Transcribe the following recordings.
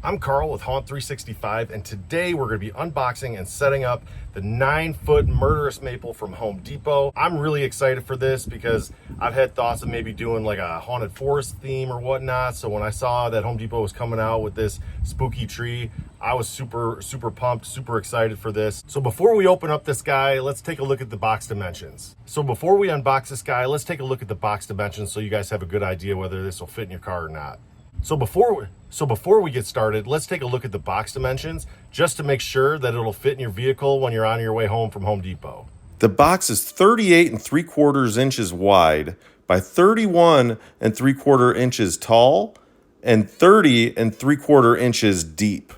I'm Carl with Haunt 365, and today we're going to be unboxing and setting up the 9-foot Murderous Maple from Home Depot. I'm really excited for this because I've had thoughts of maybe doing like a haunted forest theme or whatnot. So when I saw that Home Depot was coming out with this spooky tree, I was super pumped, super excited for this. So before we open up this guy, let's take a look at the box dimensions. So before we unbox this guy, let's take a look at the box dimensions so you guys have a good idea whether this will fit in your car or not. So before we get started, let's take a look at the box dimensions just to make sure that it'll fit in your vehicle when you're on your way home from Home Depot. The box is 38 3/4 inches wide by 31 3/4 inches tall and 30 3/4 inches deep.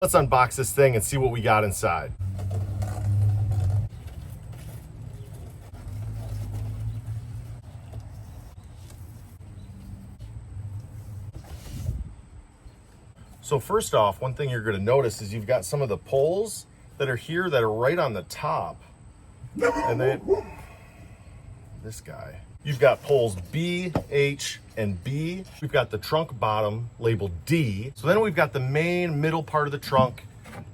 Let's unbox this thing and see what we got inside. So first off, one thing you're going to notice is you've got some of the poles that are here that are right on the top. And then this guy. You've got poles B, H, and B. We've got the trunk bottom labeled D. So then we've got the main middle part of the trunk.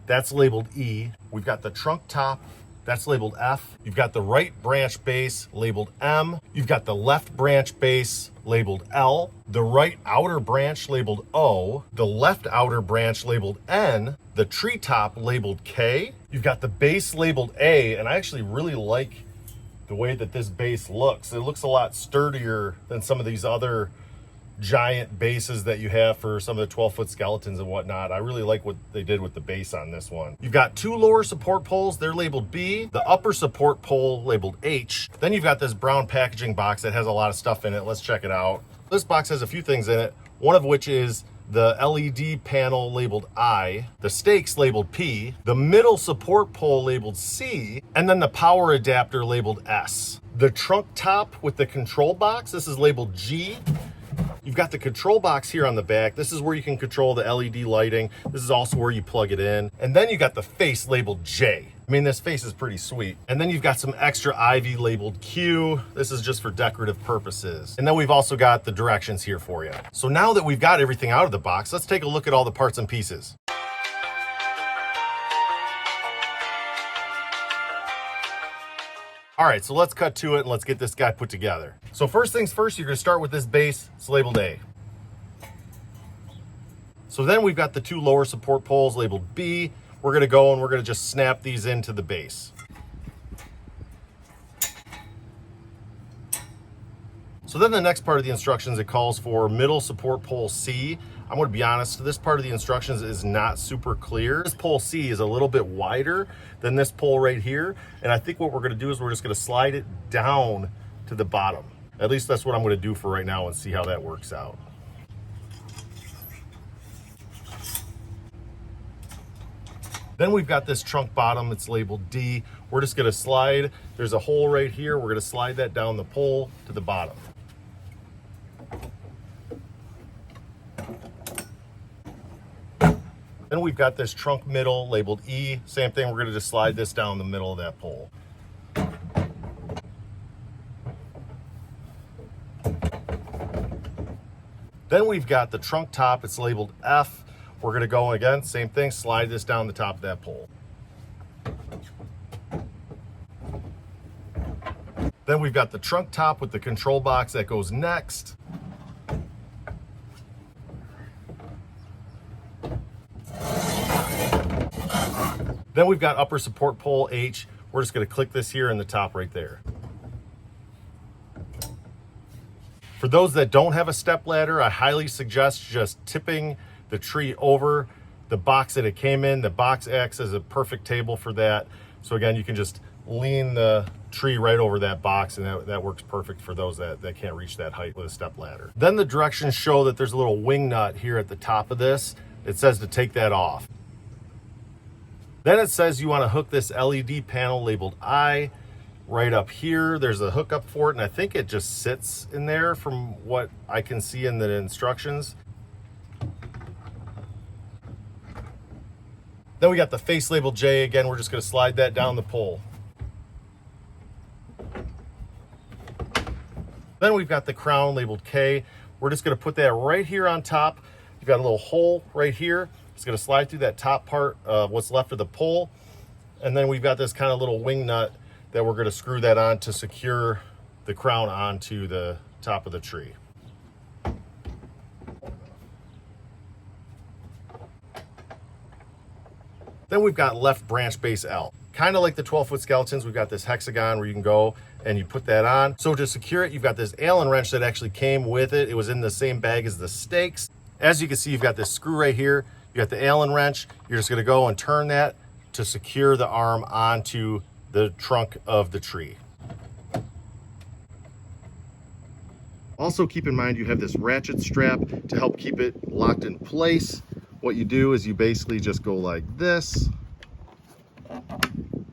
That's labeled E. We've got the trunk top. That's labeled F. You've got the right branch base labeled M. You've got the left branch base labeled L. The right outer branch labeled O. The left outer branch labeled N. The treetop labeled K. You've got the base labeled A, and I actually really like the way that this base looks. It looks a lot sturdier than some of these other giant bases that you have for some of the 12-foot skeletons and whatnot. I really like what they did with the base on this one. You've got two lower support poles, they're labeled B, the upper support pole labeled H. Then you've got this brown packaging box that has a lot of stuff in it. Let's check it out. This box has a few things in it, one of which is the LED panel labeled I, the stakes labeled P, the middle support pole labeled C, and then the power adapter labeled S. The trunk top with the control box, this is labeled G. You've got the control box here on the back. This is where you can control the LED lighting. This is also where you plug it in. And then you got the face labeled J. I mean, this face is pretty sweet. And then you've got some extra ivy labeled Q. This is just for decorative purposes. And then we've also got the directions here for you. So now that we've got everything out of the box, let's take a look at all the parts and pieces. All right, so let's cut to it and let's get this guy put together. So first things first, you're gonna start with this base. It's labeled A. So then we've got the two lower support poles labeled B. We're gonna go and we're gonna just snap these into the base. So then the next part of the instructions, it calls for middle support pole C. I'm going to be honest, this part of the instructions is not super clear. This pole C is a little bit wider than this pole right here. And I think what we're going to do is we're just going to slide it down to the bottom. At least that's what I'm going to do for right now and see how that works out. Then we've got this trunk bottom, it's labeled D. We're just going to slide, there's a hole right here. We're going to slide that down the pole to the bottom. Then we've got this trunk middle labeled E. Same thing, we're going to just slide this down the middle of that pole. Then we've got the trunk top, it's labeled F. We're going to go again, same thing, slide this down the top of that pole. Then we've got the trunk top with the control box that goes next. Then we've got upper support pole H. We're just going to click this here in the top right there. For those that don't have a step ladder, I highly suggest just tipping the tree over the box that it came in. The box acts as a perfect table for that. So again, you can just lean the tree right over that box, and that works perfect for those that can't reach that height with a step ladder. Then the directions show that there's a little wing nut here at the top of this. It says to take that off. Then it says you want to hook this LED panel labeled I right up here. There's a hookup for it, and I think it just sits in there from what I can see in the instructions. Then we got the face labeled J. Again, we're just going to slide that down the pole. Then we've got the crown labeled K. We're just going to put that right here on top. You've got a little hole right here. It's going to slide through that top part of what's left of the pole. And then we've got this kind of little wing nut that we're going to screw that on to secure the crown onto the top of the tree. Then we've got left branch base L. Kind of like the 12-foot skeletons, we've got this hexagon where you can go and you put that on. So to secure it, you've got this Allen wrench that actually came with it. It was in the same bag as the stakes. As you can see, you've got this screw right here. You got the Allen wrench. You're just gonna go and turn that to secure the arm onto the trunk of the tree. Also keep in mind you have this ratchet strap to help keep it locked in place. What you do is you basically just go like this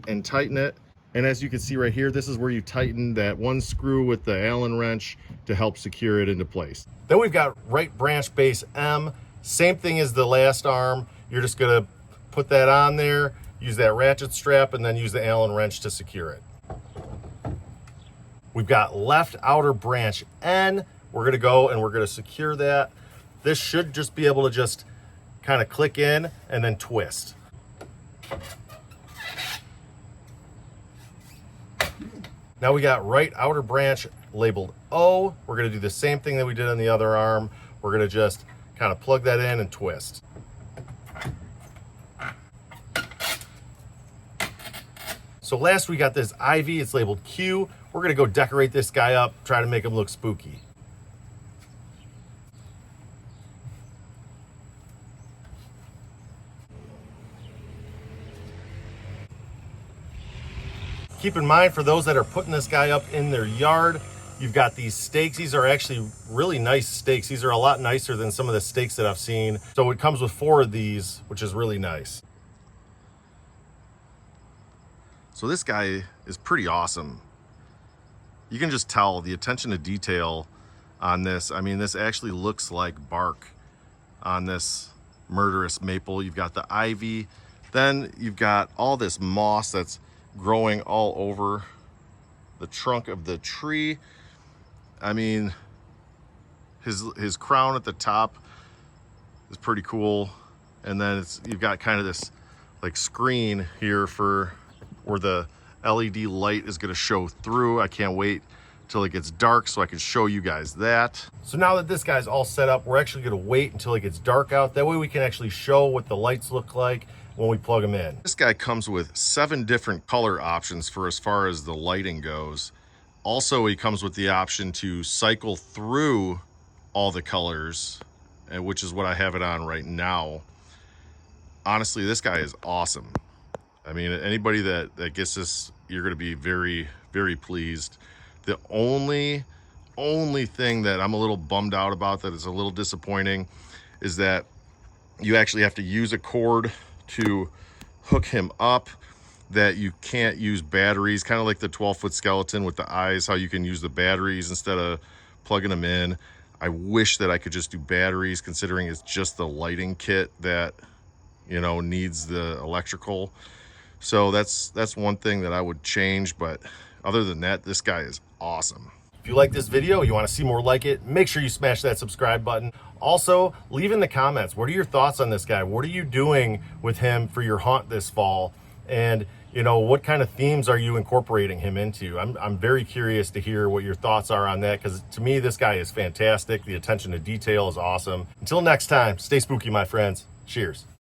and tighten it. And as you can see right here, this is where you tighten that one screw with the Allen wrench to help secure it into place. Then we've got right branch base M. Same thing as the last arm. You're just gonna put that on there, use that ratchet strap, and then use the Allen wrench to secure it. We've got left outer branch N. We're gonna go and we're gonna secure that. This should just be able to just kind of click in and then twist. Now we got right outer branch labeled O. We're gonna do the same thing that we did on the other arm. We're gonna just kind of plug that in and twist. So last we got this ivy, it's labeled Q. We're gonna go decorate this guy up, try to make him look spooky. Keep in mind, for those that are putting this guy up in their yard, you've got these stakes. These are actually really nice stakes. These are a lot nicer than some of the stakes that I've seen. So it comes with 4 of these, which is really nice. So this guy is pretty awesome. You can just tell the attention to detail on this. I mean, this actually looks like bark on this murderous maple. You've got the ivy, then you've got all this moss that's growing all over the trunk of the tree. I mean, his crown at the top is pretty cool. And then you've got kind of this like screen here for where the LED light is gonna show through. I can't wait till it gets dark so I can show you guys that. So now that this guy's all set up, we're actually gonna wait until it gets dark out. That way we can actually show what the lights look like when we plug them in. This guy comes with 7 different color options for as far as the lighting goes. Also, he comes with the option to cycle through all the colors, which is what I have it on right now. Honestly, this guy is awesome. I mean, anybody that gets this, you're gonna be very, very pleased. The only thing that I'm a little bummed out about, that is a little disappointing, is that you actually have to use a cord to hook him up, that you can't use batteries, kind of like the 12-foot skeleton with the eyes, how you can use the batteries instead of plugging them in. I wish that I could just do batteries, considering it's just the lighting kit that, you know, needs the electrical. So that's one thing that I would change, but other than that, this guy is awesome. If you like this video, you want to see more like it, make sure you smash that subscribe button. Also, leave in the comments, what are your thoughts on this guy? What are you doing with him for your haunt this fall? And, you know, what kind of themes are you incorporating him into? I'm very curious to hear what your thoughts are on that, because to me, this guy is fantastic. The attention to detail is awesome. Until next time, stay spooky, my friends. Cheers.